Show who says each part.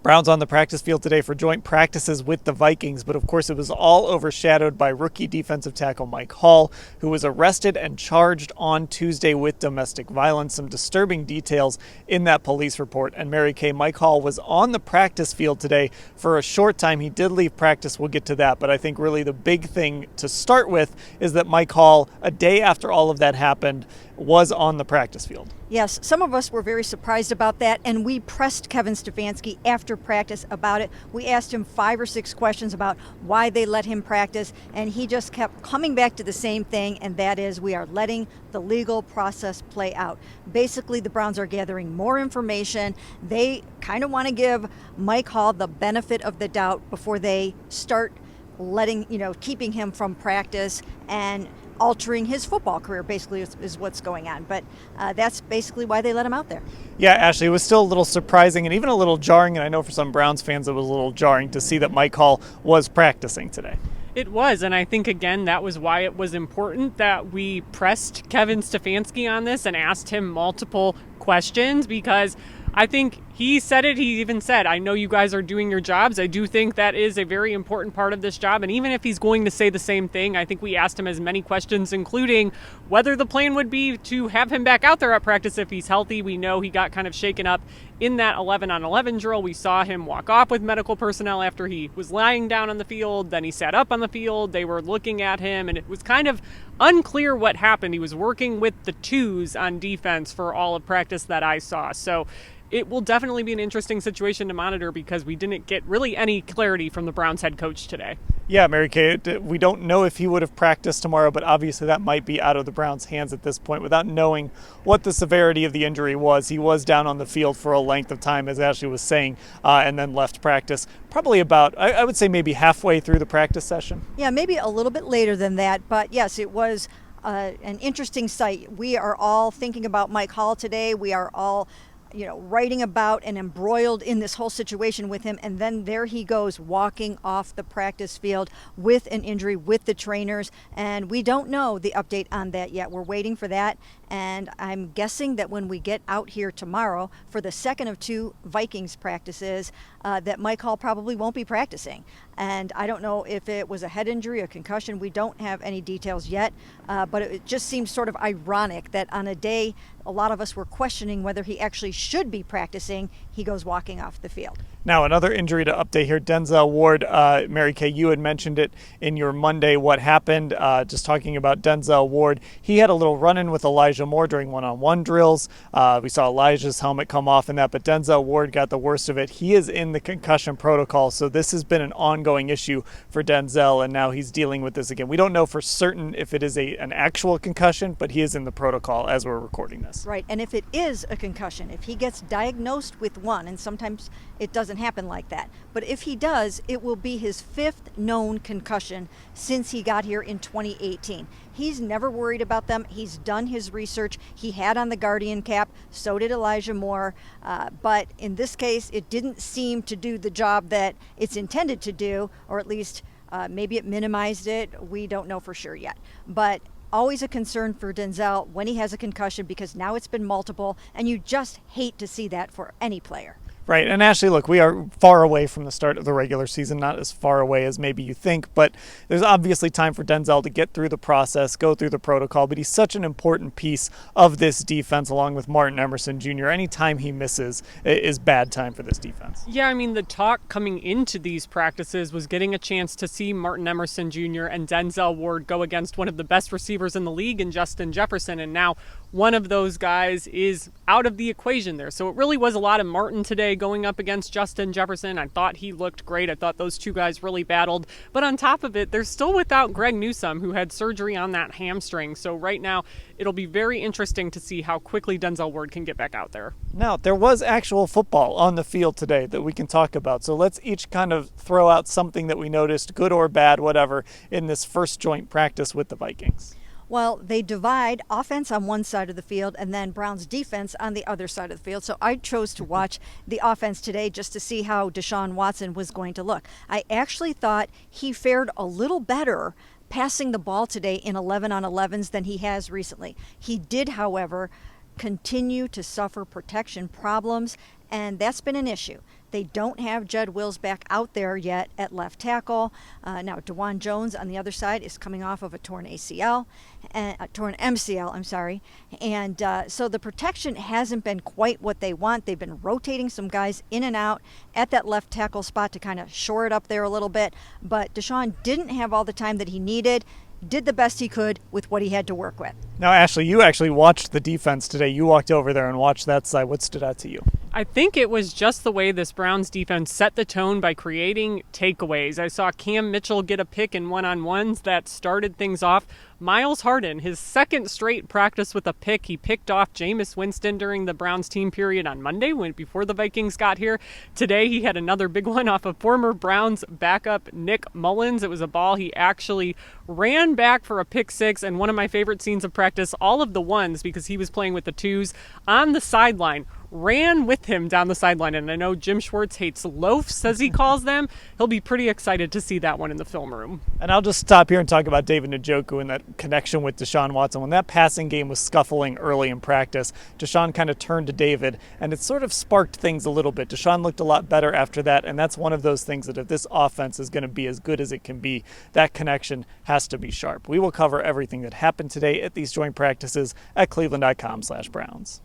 Speaker 1: Browns on the practice field today for joint practices with the Vikings, but of course it was all overshadowed by rookie defensive tackle Mike Hall, who was arrested and charged on Tuesday with domestic violence. Some disturbing details in that police report. And Mary Kay, Mike Hall was on the practice field today for a short time. He did leave practice. We'll get to that. But I think really the big thing to start with is that Mike Hall, a day after all of that happened, was on the practice field.
Speaker 2: Yes, some of us were very surprised about that, and we pressed Kevin Stefanski after practice about it. We asked him 5 or 6 questions about why they let him practice, and he just kept coming back to the same thing, and that is we are letting the legal process play out. Basically, the Browns are gathering more information. They kind of want to give Mike Hall the benefit of the doubt before they start keeping him from practice and altering his football career, basically, is what's going on. But that's basically why they let him out there.
Speaker 1: Yeah, Ashley, it was still a little surprising and even a little jarring, and I know for some Browns fans it was a little jarring to see that Mike Hall was practicing today.
Speaker 3: It was, and I think, again, that was why it was important that we pressed Kevin Stefanski on this and asked him multiple questions, because I think he said it. He even said, I know you guys are doing your jobs. I do think that is a very important part of this job. And even if he's going to say the same thing, I think we asked him as many questions, including whether the plan would be to have him back out there at practice if he's healthy. We know he got kind of shaken up in that 11-on-11 drill. We saw him walk off with medical personnel after he was lying down on the field. Then he sat up on the field. They were looking at him, and it was kind of unclear what happened. He was working with the twos on defense for all of practice that I saw. So it will definitely be an interesting situation to monitor, because we didn't get really any clarity from the Browns head coach today.
Speaker 1: Yeah, Mary Kay, we don't know if he would have practiced tomorrow, but obviously that might be out of the Browns' hands at this point without knowing what the severity of the injury was. He was down on the field for a length of time, as Ashley was saying, and then left practice probably about, I would say maybe halfway through the practice session.
Speaker 2: Yeah, maybe a little bit later than that, but yes, it was an interesting sight. We are all thinking about Mike Hall today. We are all writing about and embroiled in this whole situation with him. And then there he goes walking off the practice field with an injury with the trainers. And we don't know the update on that yet. We're waiting for that. And I'm guessing that when we get out here tomorrow for the second of 2 Vikings practices, that Mike Hall probably won't be practicing. And I don't know if it was a head injury, a concussion. We don't have any details yet. But it just seems sort of ironic that on a day a lot of us were questioning whether he actually should be practicing, he goes walking off the field.
Speaker 1: Now, another injury to update here, Denzel Ward. Mary Kay, you had mentioned it in your Monday, what happened, just talking about Denzel Ward. He had a little run-in with Elijah Moore during one-on-one drills. We saw Elijah's helmet come off in that, but Denzel Ward got the worst of it. He is in the concussion protocol, so this has been an ongoing issue for Denzel, and now he's dealing with this again. We don't know for certain if it is an actual concussion, but he is in the protocol as we're recording this.
Speaker 2: Right, and if it is a concussion, if he gets diagnosed with one, and sometimes it doesn't happen like that, but if he does, it will be his 5th known concussion since he got here in 2018. He's never worried about them. He's done his research. He had on the Guardian cap, so did Elijah Moore, but in this case, it didn't seem to do the job that it's intended to do, or at least maybe it minimized it. We don't know for sure yet, but always a concern for Denzel when he has a concussion, because now it's been multiple, and you just hate to see that for any player.
Speaker 1: Right, and Ashley, look, we are far away from the start of the regular season, not as far away as maybe you think, but there's obviously time for Denzel to get through the process, go through the protocol, but he's such an important piece of this defense along with Martin Emerson Jr. Any time he misses is bad time for this defense.
Speaker 3: Yeah, I mean, the talk coming into these practices was getting a chance to see Martin Emerson Jr. and Denzel Ward go against one of the best receivers in the league in Justin Jefferson, and now one of those guys is out of the equation there. So it really was a lot of Martin today going up against Justin Jefferson. I thought he looked great. I thought those two guys really battled. But on top of it, they're still without Greg Newsome, who had surgery on that hamstring. So right now, it'll be very interesting to see how quickly Denzel Ward can get back out there.
Speaker 1: Now, there was actual football on the field today that we can talk about. So let's each kind of throw out something that we noticed, good or bad, whatever, in this first joint practice with the Vikings.
Speaker 2: Well, they divide offense on one side of the field and then Browns defense on the other side of the field. So I chose to watch the offense today just to see how DeShaun Watson was going to look. I actually thought he fared a little better passing the ball today in 11-on-11s than he has recently. He did, however, continue to suffer protection problems, and that's been an issue. They don't have Jed Wills back out there yet at left tackle. Now, DeJuan Jones on the other side is coming off of a torn ACL, torn MCL, I'm sorry. And so the protection hasn't been quite what they want. They've been rotating some guys in and out at that left tackle spot to kind of shore it up there a little bit. But DeShaun didn't have all the time that he needed, did the best he could with what he had to work with.
Speaker 1: Now, Ashley, you actually watched the defense today. You walked over there and watched that side. What stood out to you?
Speaker 3: I think it was just the way this Browns defense set the tone by creating takeaways. I saw Cam Mitchell get a pick in one-on-ones that started things off. Miles Harden, his second straight practice with a pick. He picked off Jameis Winston during the Browns team period on Monday before the Vikings got here. Today he had another big one off of former Browns backup Nick Mullins. It was a ball he actually ran back for a pick six, and one of my favorite scenes of practice, all of the ones, because he was playing with the twos, on the sideline, ran with him down the sideline. And I know Jim Schwartz hates loafs, as he calls them. He'll be pretty excited to see that one in the film room.
Speaker 1: And I'll just stop here and talk about David Njoku and that connection with DeShaun Watson. When that passing game was scuffling early in practice, DeShaun kind of turned to David, and it sort of sparked things a little bit. DeShaun looked a lot better after that, and that's one of those things that if this offense is going to be as good as it can be, that connection has to be sharp. We will cover everything that happened today at these joint practices at cleveland.com/Browns.